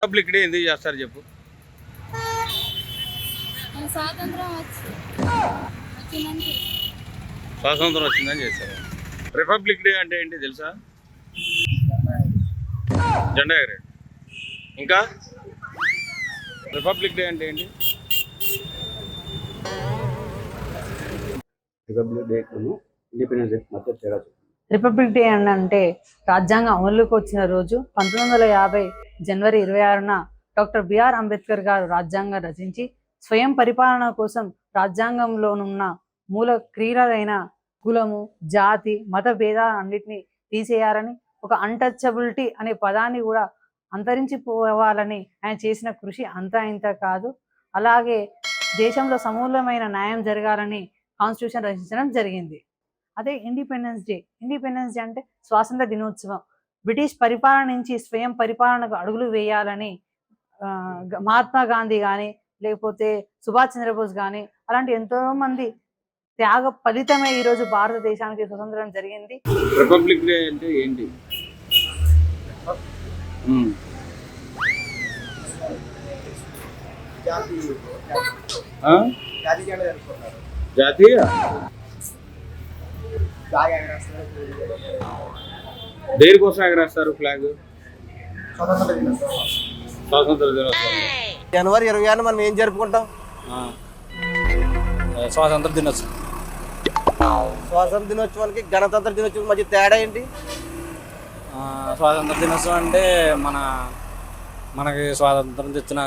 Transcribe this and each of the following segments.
Republic day ఎందుకు చేస్తారు చెప్పు? స్వాతంత్రం వచ్చిందని చేస్తారు. రిపబ్లిక్ డే అంటే ఏంటి తెలుసా? జెండా ఎగరే. ఇంకా రిపబ్లిక్ డే అంటే ఏంటి? రిపబ్లిక్ డే ఇండిపెండెన్స్ డే మధ్య తేడా. రిపబ్లిక్ డే అంటే రాజ్యాంగం అమలులోకి వచ్చిన రోజు 1950 జనవరి 26న డాక్టర్ బిఆర్ అంబేద్కర్ గారు రాజ్యాంగం రచించి స్వయం పరిపాలన కోసం రాజ్యాంగంలోనున్న మూల క్రియలైన కులము, జాతి, మత భేదాలన్నింటినీ తీసేయాలని, ఒక అన్టచబిలిటీ అనే పదాన్ని కూడా అంతరించిపోవాలని ఆయన చేసిన కృషి అంతా ఇంత కాదు. అలాగే దేశంలో సమూలమైన న్యాయం జరగాలని కాన్స్టిట్యూషన్ రచించడం జరిగింది. అదే ఇండిపెండెన్స్ డే. ఇండిపెండెన్స్ డే అంటే స్వాతంత్ర దినోత్సవం. బ్రిటిష్ పరిపాలన నుంచి స్వయం పరిపాలనకు అడుగులు వేయాలని మహాత్మా గాంధీ కానీ, లేకపోతే సుభాష్ చంద్రబోస్ కానీ, అలాంటి ఎంతో మంది త్యాగ ఫలితమే ఈరోజు భారతదేశానికి స్వతంత్రం జరిగింది. రిపబ్లిక్ డే అంటే ఏంటి? జాతీయ దేనికోసం ఎగరేస్తారు ఫ్లాగ్? స్వాతంత్ర దినోత్సవం. జనవరి 26 మనం ఏం జరుపుకుంటాం? స్వాతంత్ర దినోత్సవం. స్వాతంత్ర దినోత్సవానికి గణతంత్ర దినోత్సవం మధ్య తేడా ఏంటి? స్వాతంత్ర దినోత్సవం అంటే మనకి స్వాతంత్రం తెచ్చిన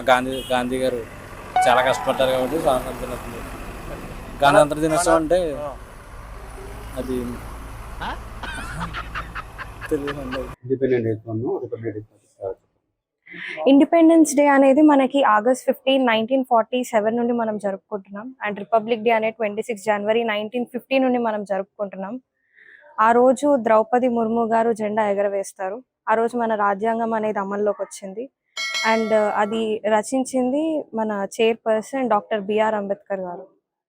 గాంధీ గారు చాలా కష్టపడ్డారు కాబట్టి స్వాతంత్ర దినోత్సవం. గణతంత్ర దినోత్సవం అంటే అది ఇండిపెండెన్స్ డే అనేది మనకి ఆగస్ట్ 15, 1947 నుండి మనం జరుపుకుంటున్నాం. అండ్ రిపబ్లిక్ డే అనేది 26 జనవరి 1950 నుండి మనం జరుపుకుంటున్నాం. ఆ రోజు ద్రౌపది ముర్ము గారు జెండా ఎగరవేస్తారు. ఆ రోజు మన రాజ్యాంగం అనేది అమల్లోకి వచ్చింది. అండ్ అది రచించింది మన చైర్పర్సన్ డాక్టర్ బిఆర్ అంబేద్కర్ గారు.